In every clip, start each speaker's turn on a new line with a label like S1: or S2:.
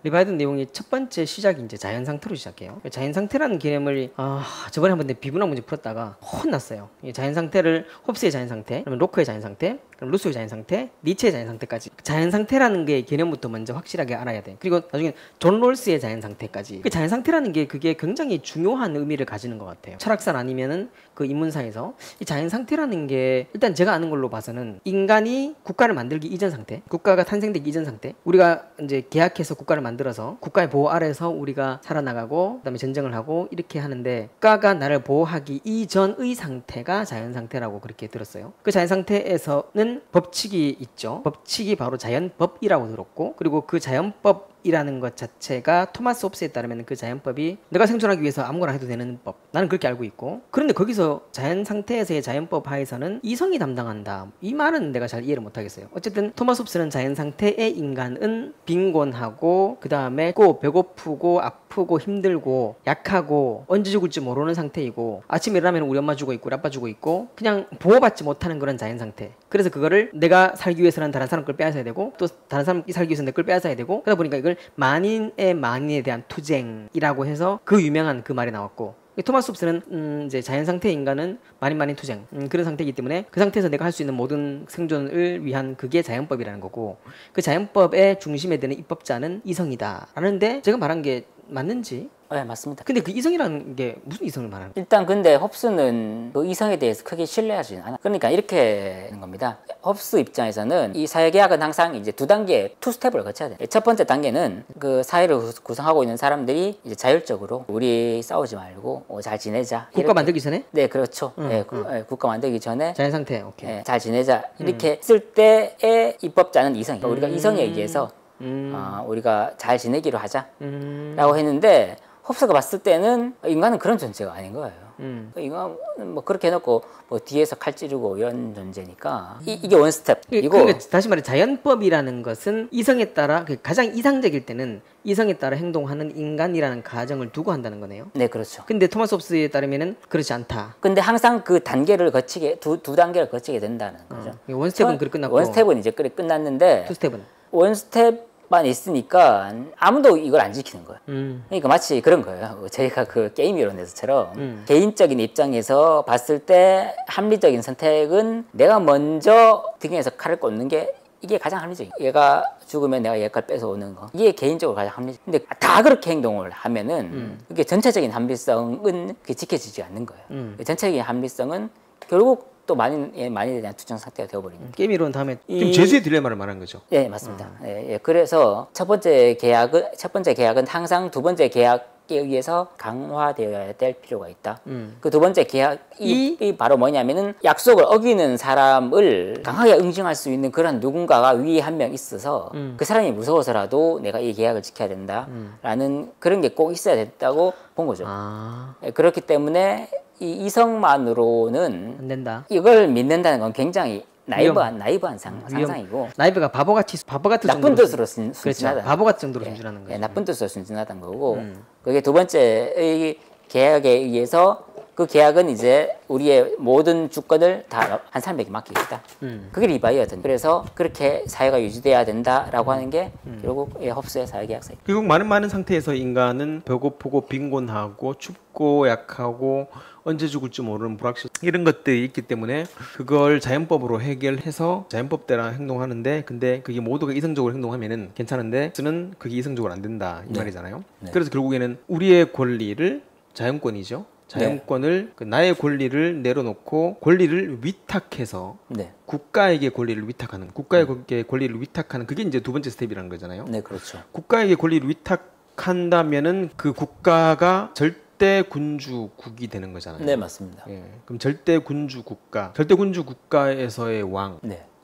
S1: 리바이든 내용이 첫 번째 시작이 이제 자연 상태로 시작해요. 자연 상태라는 개념을 저번에 한번 비문학 문제 풀었다가 혼났어요. 이 자연 상태를 홉스의 자연 상태, 그러면 로크의 자연 상태, 그럼 루소의 자연 상태, 니체의 자연 상태까지 자연 상태라는 게 개념부터 먼저 확실하게 알아야 돼. 그리고 나중에 존 롤스의 자연 상태까지. 그 자연 상태라는 게 그게 굉장히 중요한 의미를 가지는 것 같아요. 철학산 아니면은 그 인문사에서 이 자연 상태라는 게 일단 제가 아는 걸로 봐서는 인간이 국가를 만들기 이전 상태, 국가가 탄생되기 이전 상태, 우리가 이제 계약해서 국가를 만들어서 국가의 보호 아래서 우리가 살아나가고 그다음에 전쟁을 하고 이렇게 하는데 국가가 나를 보호하기 이전의 상태가 자연 상태라고 그렇게 들었어요. 그 자연 상태에서는 법칙이 있죠. 법칙이 바로 자연법이라고 들었고, 그리고 그 자연법이라는 것 자체가 토마스 홉스에 따르면 그 자연법이 내가 생존하기 위해서 아무거나 해도 되는 법, 나는 그렇게 알고 있고, 그런데 거기서 자연 상태에서의 자연법 하에서는 이성이 담당한다, 이 말은 내가 잘 이해를 못하겠어요. 어쨌든 토마스 홉스는 자연 상태의 인간은 빈곤하고 그 다음에 배고프고 아프고 힘들고 약하고 언제 죽을지 모르는 상태이고, 아침에 일어나면 우리 엄마 죽어 있고 우리 아빠 죽어 있고 그냥 보호받지 못하는 그런 자연 상태. 그래서 그거를 내가 살기 위해서는 다른 사람 걸 빼앗아야 되고, 또 다른 사람이 살기 위해서 내 걸 빼앗아야 되고, 그러다 보니까 이걸 만인의 만인에 대한 투쟁이라고 해서 그 유명한 그 말이 나왔고, 토마스 홉스는 이제 자연 상태의 인간은 만인 투쟁, 그런 상태이기 때문에 그 상태에서 내가 할 수 있는 모든 생존을 위한 그게 자연법이라는 거고, 그 자연법의 중심에 드는 입법자는 이성이다 라는데, 제가 말한 게 맞는지?
S2: 네, 맞습니다.
S1: 근데 그 이성이라는 게 무슨 이성을 말하는 거예요?
S2: 일단 근데 홉스는 그 이성에 대해서 크게 신뢰하지는 않아. 그러니까 이렇게 하는 겁니다. 홉스 입장에서는 이 사회계약은 항상 이제 두 단계, 투 스텝을 거쳐야 돼. 첫 번째 단계는 그 사회를 구성하고 있는 사람들이 이제 자율적으로 우리 싸우지 말고 잘 지내자.
S1: 국가 만들기 전에?
S2: 네, 그렇죠. 국가 만들기 전에
S1: 자연 상태, 오케이.
S2: 잘 지내자. 이렇게 했을 때의 입법자는 이성이. 우리가 이성에 의해서 우리가 잘 지내기로 하자 라고 했는데, 홉스가 봤을 때는 인간은 그런 존재가 아닌 거예요. 인간은 뭐 그렇게 해놓고 뭐 뒤에서 칼 찌르고 이런 존재니까 이게 원 스텝이고,
S1: 그러니까 다시 말해 자연법이라는 것은 이성에 따라 가장 이상적일 때는 이성에 따라 행동하는 인간이라는 가정을 두고 한다는 거네요.
S2: 네, 그렇죠.
S1: 근데 토마스 홉스에 따르면은 그렇지 않다.
S2: 근데 항상 그 단계를 거치게 두 단계를 거치게 된다는 거죠.
S1: 원 스텝은 그래 끝났고,
S2: 원 스텝은 이제 그래 끝났는데,
S1: 투 스텝은
S2: 원 스텝만 있으니까 아무도 이걸 안 지키는 거예요. 그러니까 마치 그런 거예요. 저희가 그 게임 이론에서처럼 개인적인 입장에서 봤을 때 합리적인 선택은 내가 먼저 등에서 칼을 꽂는 게 이게 가장 합리적이에요. 얘가 죽으면 내가 얘 칼 뺏어오는 거, 이게 개인적으로 가장 합리적. 근데 다 그렇게 행동을 하면은 이게 전체적인 합리성은 그게 지켜지지 않는 거예요. 전체적인 합리성은 결국 또 만인에 대한 투정 상태가 되어버리는.
S1: 게임 이론 다음에 지금 제수의 딜레마를 말하는 거죠.
S2: 네, 맞습니다. 그래서 첫 번째 계약은 항상 두 번째 계약에 의해서 강화되어야 될 필요가 있다. 그 두 번째 계약이 바로 뭐냐면은 약속을 어기는 사람을 강하게 응징할 수 있는 그런 누군가가 위에 한 명 있어서 그 사람이 무서워서라도 내가 이 계약을 지켜야 된다라는 그런 게 꼭 있어야 됐다고 본 거죠. 그렇기 때문에 이 이성만으로는
S1: 안 된다.
S2: 이걸 믿는다는 건 굉장히 나이브한 상상이고,
S1: 나이브가 바보 같은
S2: 나쁜 뜻으로 순진하다.
S1: 그렇죠. 바보 같은 정도로 순진하는 거죠.
S2: 나쁜 뜻으로 순진하다는 거고, 그게 두 번째의 계약에 의해서 그 계약은 이제 우리의 모든 주권을 다 한 사람에게 맡기겠다. 그게 리바이어든. 그래서 그렇게 사회가 유지돼야 된다라고 하는 게 결국 홉스의 사회계약서입니다.
S3: 결국 많은 상태에서 인간은 배고프고 빈곤하고 춥고 약하고 언제 죽을지 모르는 불확실, 이런 것들이 있기 때문에 그걸 자연법으로 해결해서 자연법대로 행동하는데, 근데 그게 모두가 이성적으로 행동하면은 괜찮은데 쓰는 그게 이성적으로 안 된다 이 말이잖아요. 그래서 결국에는 우리의 권리를, 자연권이죠, 자연권을 그 나의 권리를 내려놓고 권리를 위탁해서 국가에게 권리를 위탁하는, 국가에게 권리를 위탁하는, 그게 이제 두 번째 스텝이라는 거잖아요.
S2: 네, 그렇죠.
S3: 국가에게 권리를 위탁한다면은 그 국가가 절대 군주국이 되는 거잖아요.
S2: 네, 맞습니다.
S3: 그럼 절대 군주 국가에서의 왕.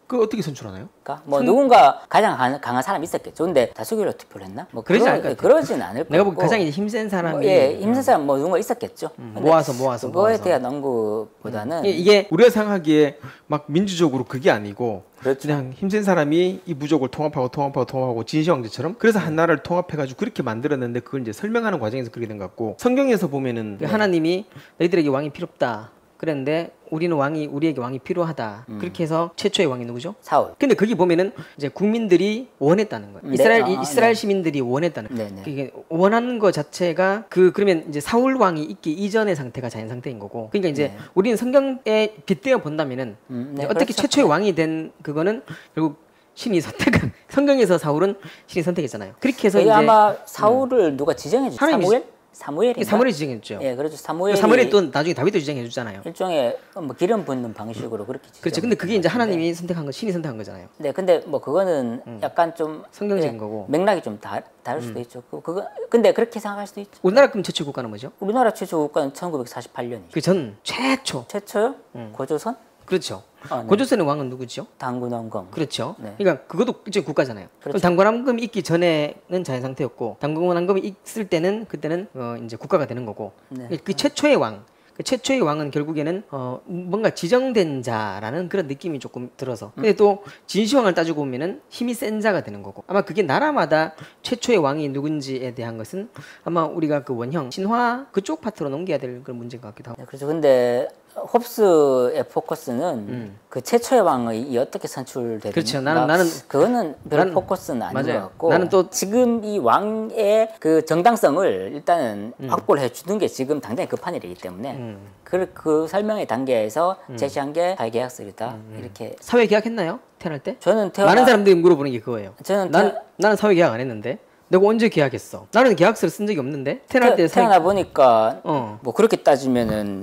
S3: 그 어떻게 선출하나요?
S2: 그러니까 뭐 누군가 가장 강한 사람이 있었겠죠. 근데 다수결로 투표를 했나? 뭐
S1: 그러지 않을 것 같아요.
S2: 그러진 않을 거고.
S1: 내가 보기 가장 힘센 사람이
S2: 힘센 사람 뭐 누군가 있었겠죠.
S1: 모아서
S2: 그거에 대한 언급보다는
S1: 이게
S3: 우리가 생각하기에 막 민주적으로 그게 아니고,
S2: 그렇죠.
S3: 그냥 힘센 사람이 이 부족을 통합하고 진시황제처럼, 그래서 한 나라를 통합해가지고 그렇게 만들었는데, 그걸 이제 설명하는 과정에서 그렇게 된 것 같고, 성경에서 보면은
S1: 하나님이 너희들에게 왕이 필요 없다 그랬는데 우리는 우리에게 왕이 필요하다. 그렇게 해서 최초의 왕이 누구죠?
S2: 사울.
S1: 근데 거기 보면은 이제 국민들이 원했다는 거예요.
S2: 네.
S1: 이스라엘 시민들이 원했다는 거예요.
S2: 네, 네.
S1: 그게 원하는 거 자체가 그러면 이제 사울 왕이 있기 이전의 상태가 자연 상태인 거고. 그러니까 이제 우리는 성경에 빗대어 본다면은
S2: 네,
S1: 어떻게
S2: 그렇죠.
S1: 최초의 왕이 된 그거는 결국 신이 선택한 성경에서 사울은 신이 선택했잖아요. 그렇게 해서
S2: 이게
S1: 이제
S2: 아마 사울을 누가 지정해 줬죠?
S1: 하나님이
S2: 사무엘인가?
S1: 사무엘이 지정했죠.
S2: 예, 그렇죠. 사무엘이
S1: 사무엘이 또 나중에 다윗도 지정해 줬잖아요.
S2: 일종의 뭐 기름 붓는 방식으로 그렇게
S1: 그렇죠. 근데 그게 이제 하나님이 선택한 거, 신이 선택한 거잖아요.
S2: 네, 근데 뭐 그거는 약간 좀
S1: 성경적인
S2: 예,
S1: 거고.
S2: 맥락이 좀 다를 수도 있죠. 그거 근데 그렇게 생각할 수도 있죠.
S1: 우리나라 그럼 최초 국가는 뭐죠?
S2: 우리나라 최초 국가는 1948년이죠.
S1: 그 전 최초.
S2: 최초요? 고조선?
S1: 그렇죠.
S2: 네.
S1: 고조선의 왕은 누구죠?
S2: 당군원검.
S1: 그렇죠.
S2: 네.
S1: 그러니까 그것도 일종의 국가잖아요. 그럼
S2: 그렇죠.
S1: 당군왕금이 있기 전에는 자연 상태였고 당군왕금이 있을 때는 그때는 이제 국가가 되는 거고.
S2: 네.
S1: 그 최초의 왕. 그 최초의 왕은 결국에는 뭔가 지정된 자라는 그런 느낌이 조금 들어서. 근데 또 진시황을 따지고 보면은 힘이 센 자가 되는 거고. 아마 그게 나라마다 최초의 왕이 누군지에 대한 것은 아마 우리가 그 원형 신화 그쪽 파트로 넘겨야 될 그런 문제인 것 같기도 하고.
S2: 네, 그렇죠. 근데 홉스의 포커스는 그 최초의 왕이 어떻게 선출되든
S1: 그렇죠. 나는
S2: 그거는 별 포커스는 아닌
S1: 맞아요.
S2: 것 같고
S1: 나는 또
S2: 지금 이 왕의 그 정당성을 일단은 확보를 해주는 게 지금 당장에 급한 일이기 때문에 그 설명의 단계에서 제시한 게 사회계약서이다 이렇게.
S1: 사회 계약했나요? 태어날 때?
S2: 저는
S1: 많은 사람들이 물어보는 게 그거예요.
S2: 저는
S1: 나는 사회 계약 안 했는데. 내가 언제 계약했어? 나는 계약서를 쓴 적이 없는데.
S2: 태어나 보니까
S1: 어.
S2: 뭐 그렇게 따지면은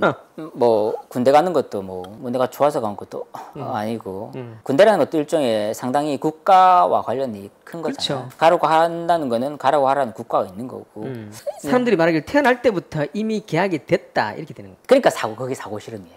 S2: 뭐 군대 가는 것도 뭐 내가 좋아서 간 것도 아니고 군대라는 것도 일종의 상당히 국가와 관련이 큰 거잖아요.
S1: 그렇죠.
S2: 가라고 한다는 거는 가라고 하라는 국가가 있는 거고.
S1: 사람들이 말하길 태어날 때부터 이미 계약이 됐다 이렇게 되는 거예요.
S2: 그러니까 그게 사고 실험이에요.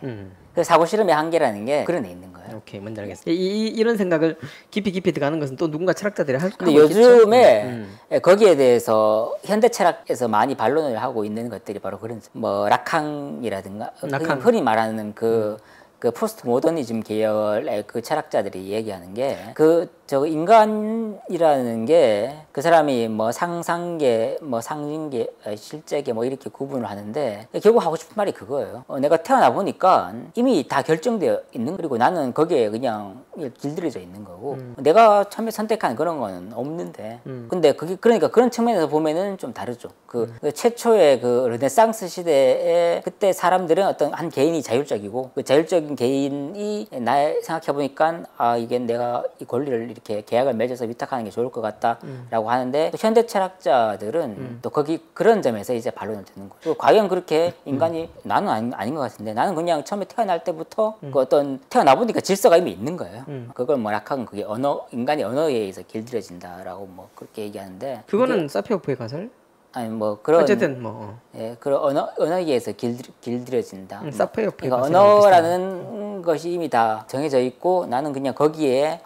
S2: 그 사고 실험의 한계라는 게 그런 데 있는 거예요.
S1: 오케이, 뭔지 알겠어. 이런 생각을 깊이 들어가는 것은 또 누군가 철학자들이 하고
S2: 근데
S1: 있겠죠.
S2: 요즘에 거기에 대해서 현대 철학에서 많이 반론을 하고 있는 것들이 바로 그런 뭐 라캉이라든가
S1: 라캉.
S2: 흔히 말하는 그 포스트 모더니즘 계열의 그 철학자들이 얘기하는 게 저 인간이라는 게 그 사람이 뭐 상상계, 뭐 상징계, 실제계 뭐 이렇게 구분을 하는데 결국 하고 싶은 말이 그거예요. 내가 태어나 보니까 이미 다 결정되어 있는 그리고 나는 거기에 그냥 길들여져 있는 거고 내가 처음에 선택한 그런 거는 없는데 근데 그게 그러니까 그런 측면에서 보면은 좀 다르죠. 그 최초의 그 르네상스 시대에 그때 사람들은 어떤 한 개인이 자율적이고 그 자율적인 개인이 나 생각해 보니까 이게 내가 이 권리를 이렇게 계약을 맺어서 위탁하는 게 좋을 것 같다라고 하는데 또 현대 철학자들은 또 그런 점에서 이제 반론을 듣는 거죠. 과연 그렇게 인간이 나는 아닌 것 같은데 나는 그냥 처음에 태어날 때부터 그 어떤 태어나 보니까 질서가 이미 있는 거예요. 그걸 뭐 라칸은 그게 인간의 언어에 의해서 길들여진다라고 뭐 그렇게 얘기하는데
S1: 그거는 사피오프의 가설?
S2: 아니 뭐 그런
S1: 어쨌든 뭐
S2: 예 그런 언어에 의해서 길들여진다.
S1: 사피오프의
S2: 그러니까
S1: 가설.
S2: 언어라는 것이 이미 다 정해져 있고 나는 그냥 거기에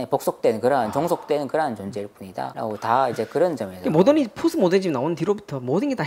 S2: 복속되는 그러한 종속되는 그러한 존재일 뿐이다라고 다 이제 그런 점에서
S1: 포스트 모더니즘 나온 뒤로부터 모든 게 다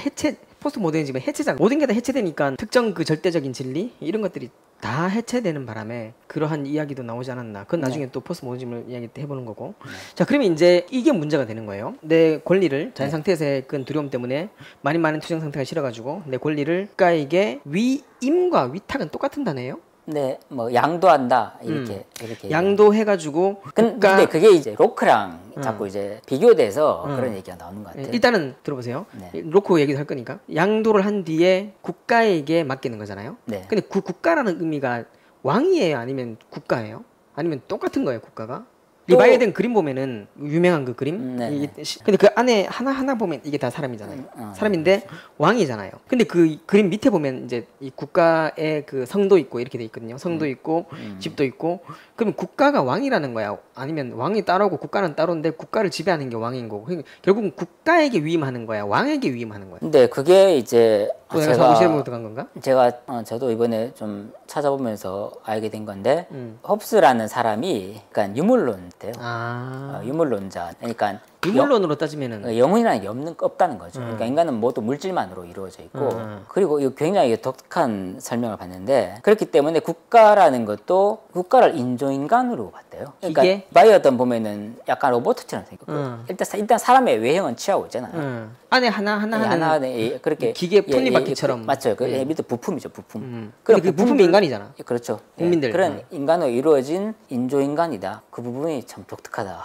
S1: 포스트 모더니즘의 해체자. 모든 게 다 해체되니까 특정 그 절대적인 진리 이런 것들이 다 해체되는 바람에 그러한 이야기도 나오지 않았나. 그건 나중에 또 포스트 모더니즘을 이야기 때 해보는 거고. 자, 그러면 이제 이게 문제가 되는 거예요. 내 권리를 자연 상태에서의 그 두려움 때문에 많은 투정 상태가 싫어가지고 내 권리를 국가에게 위임과 위탁은 똑같은 단어예요.
S2: 네, 뭐 양도한다 이렇게
S1: 양도해가지고
S2: 근데 그게 이제 로크랑 자꾸 이제 비교돼서 그런 얘기가 나오는 것 같아요.
S1: 일단은 들어보세요.
S2: 네.
S1: 로크 얘기도 할 거니까 양도를 한 뒤에 국가에게 맡기는 거잖아요.
S2: 네.
S1: 근데 그 국가라는 의미가 왕이에요, 아니면 국가예요? 아니면 똑같은 거예요, 국가가? 리바이어된 그림 보면은 유명한 그 그림.
S2: 네.
S1: 근데 그 안에 하나 보면 이게 다 사람이잖아요. 사람인데 왕이잖아요. 근데 그 그림 밑에 보면 이제 이 국가의 그 성도 있고 이렇게 돼 있거든요. 성도 있고 집도 있고. 그러면 국가가 왕이라는 거야? 아니면 왕이 따로고 국가는 따로인데 국가를 지배하는 게 왕인 거고. 그러니까 결국은 국가에게 위임하는 거야, 왕에게 위임하는 거야.
S2: 근데 그게 이제
S1: 내가 사고 실험으로 들어간 건가?
S2: 제가 저도 이번에 좀 찾아보면서 알게 된 건데 홉스라는 사람이 그러니까 유물론인데요. 유물론자. 그러니까
S1: 유물론으로 따지면은
S2: 영혼이라는 게 없다는 거죠. 그러니까 인간은 모두 물질만으로 이루어져 있고 그리고 이거 굉장히 독특한 설명을 봤는데 그렇기 때문에 국가라는 것도 국가를 인조인간으로 봤대요. 그러니까
S1: 기계?
S2: 바이어던 보면은 약간 로봇처럼 생겼고 일단 사람의 외형은 취하고 있잖아요.
S1: 안에 하나
S2: 그렇게
S1: 기계 톱니바퀴처럼.
S2: 맞죠. 그 밑에 부품이죠, 부품.
S1: 근데 그 부품이 인간이잖아.
S2: 그렇죠.
S1: 국민들.
S2: 그런 인간으로 이루어진 인조인간이다. 그 부분이 참 독특하다.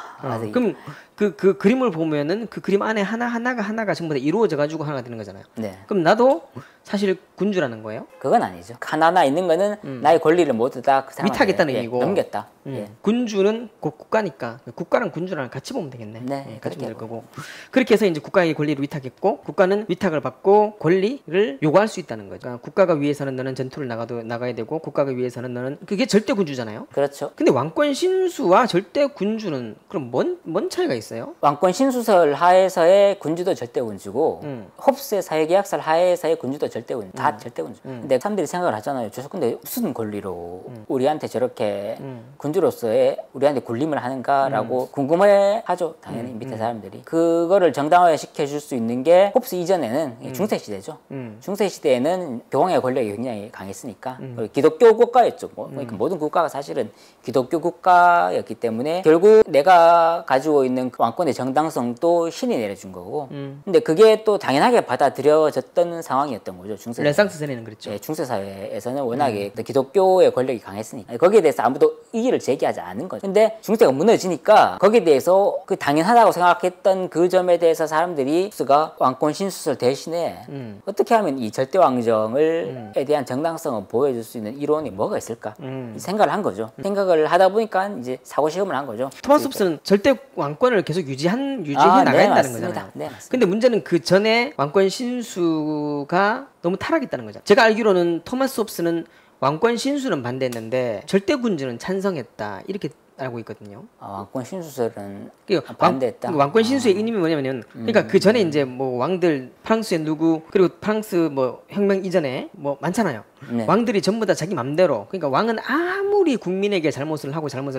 S1: 그럼 그 그림을 보면은 그 그림 안에 하나가 전부 다 이루어져 가지고 하나가 되는 거잖아요.
S2: 네.
S1: 그럼 나도 사실 군주라는 거예요?
S2: 그건 아니죠. 하나하나 있는 거는 나의 권리를 모두 다 그 사람한테
S1: 위탁했다는 의미고.
S2: 넘겼다. 예.
S1: 군주는 국가니까 국가랑 군주랑 같이 보면 되겠네.
S2: 네,
S1: 같이 보면 될
S2: 그렇게
S1: 거고. 그렇게 해서 이제 국가의 권리를 위탁했고 국가는 위탁을 받고 권리를 요구할 수 있다는 거죠. 그러니까 국가가 위해서는 너는 전투를 나가야 되고 국가가 위해서는 너는 그게 절대 군주잖아요.
S2: 그렇죠.
S1: 근데 왕권 신수와 절대 군주는 그럼 뭔 차이가 있어요?
S2: 왕권 신수설 하에서의 군주도 절대 군주고 홉스의 사회계약설 하에서의 군주도 절대 군주. 다 절대 군주. 근데 사람들이 생각을 하잖아요. 근데 무슨 권리로 우리한테 저렇게 군주로서의 우리한테 군림을 하는가라고 궁금해하죠. 당연히 밑에 사람들이. 그거를 정당화해 시켜줄 수 있는 게 홉스 이전에는 중세 시대죠. 중세 시대에는 교황의 권력이 굉장히 강했으니까 기독교 국가였죠. 그러니까 모든 국가가 사실은 기독교 국가였기 때문에 결국 내가 가지고 있는 왕권의 정당성도 신이 내려준 거고. 근데 그게 또 당연하게 받아들여졌던 상황이었던 거죠. 중세.
S1: 르네상스 전에는 그랬죠.
S2: 예, 중세 사회에서는 워낙에 기독교의 권력이 강했으니까 거기에 대해서 아무도 이의를 제기하지 않은 거죠. 근데 중세가 무너지니까 거기에 대해서 그 당연하다고 생각했던 그 점에 대해서 사람들이 홉스가 왕권 신수설 대신에 어떻게 하면 이 절대 왕정을에 대한 정당성을 보여줄 수 있는 이론이 뭐가 있을까 생각을 한 거죠. 생각을 하다 보니까 이제 사고 시험을 한 거죠.
S1: 토마스 홉스는 절대 왕권을 계속 유지해
S2: 네,
S1: 나가야 한다는
S2: 맞습니다.
S1: 거잖아요.
S2: 네, 맞습니다.
S1: 근데 문제는 그 전에 왕권 신수가 너무 타락했다는 거죠. 제가 알기로는 토마스 홉스는 왕권 신수는 반대했는데 절대 군주는 찬성했다 이렇게 알고 있거든요.
S2: 왕권 신수설은
S1: 그러니까
S2: 반대했다.
S1: 왕권 신수의 의미는 뭐냐면은 그러니까 그 전에 이제 뭐 왕들 프랑스의 누구 그리고 프랑스 뭐 혁명 이전에 뭐 많잖아요.
S2: 네.
S1: 왕들이 전부 다 자기 맘대로 그러니까 왕은 아무리 국민에게 잘못을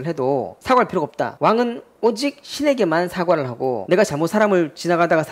S1: 해도 사과할 필요가 없다. 왕은 오직 신에게만 사과를 하고 내가 사람을 지나가다가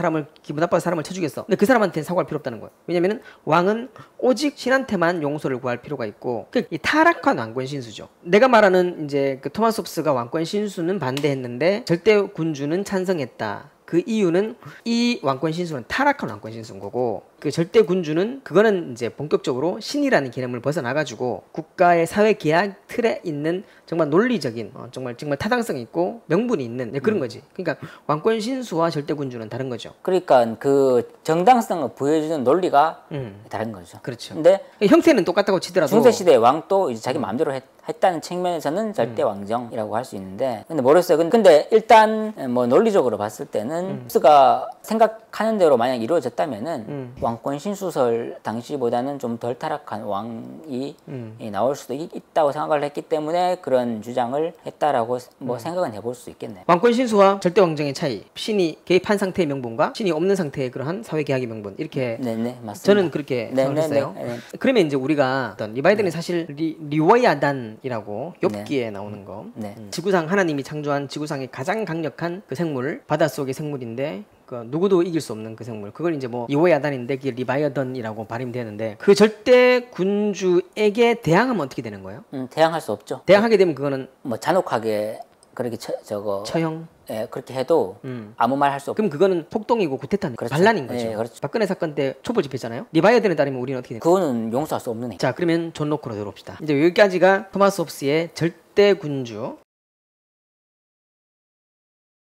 S1: 기분 나빠서 사람을 쳐주겠어. 근데 그 사람한테는 사과할 필요 없다는 거예요. 왜냐면은 왕은 오직 신한테만 용서를 구할 필요가 있고 이 타락한 왕권 신수죠. 내가 말하는 이제 그 토마스 홉스가 왕권 신수는 반대했는데 절대 군주는 찬성했다. 그 이유는 이 왕권 신수는 타락한 왕권 신수인 거고 그 절대 군주는 그거는 이제 본격적으로 신이라는 개념을 벗어나가지고 국가의 사회 계약 틀에 있는 정말 논리적인 정말 타당성 있고 명분이 있는 그런 거지. 그러니까 왕권 신수와 절대 군주는 다른 거죠.
S2: 그러니까 그 정당성을 부여해주는 논리가 다른 거죠.
S1: 그렇죠.
S2: 근데
S1: 형태는 똑같다고 치더라도
S2: 중세 시대 왕도 이제 자기 마음대로 했다는 측면에서는 절대 왕정이라고 할 수 있는데 근데 모르겠어요. 근데 일단 뭐 논리적으로 봤을 때는 홉스가 생각하는 대로 만약 이루어졌다면은 왕권 신수설 당시보다는 좀 덜 타락한 왕이 나올 수도 있다고 생각을 했기 때문에 그런 주장을 했다라고 뭐 생각은 해볼 수 있겠네요.
S1: 왕권 신수와 절대 왕정의 차이, 신이 개입한 상태의 명분과 신이 없는 상태의 그러한 사회 계약의 명분 이렇게
S2: 네네 맞습니다.
S1: 저는 그렇게 생각했어요. 그러면 이제 우리가 어떤 리바이든이 사실 리워야단이라고 욥기에 나오는 거, 지구상 하나님이 창조한 지구상의 가장 강력한 그 생물, 바닷속의 생물인데. 그 누구도 이길 수 없는 그 생물 그걸 이제 뭐 이오야단인데 그게 리바이어던이라고 발음되는데 그 절대 군주에게 대항하면 어떻게 되는 거예요?
S2: 대항할 수 없죠.
S1: 대항하게 되면 그거는
S2: 뭐 잔혹하게 그렇게
S1: 처형
S2: 예, 그렇게 해도 아무 말 할 수 없고
S1: 그럼 그거는 폭동이고 구테타니까
S2: 그렇죠.
S1: 반란인 거죠.
S2: 예, 그렇죠.
S1: 박근혜 사건 때 촛불 집회잖아요. 리바이어던에 따르면 우리는 어떻게 돼요?
S2: 그거는 용서할 수 없는 행.
S1: 자 그러면 존 로크로 들어옵시다. 이제 여기까지가 토마스 홉스의 절대 군주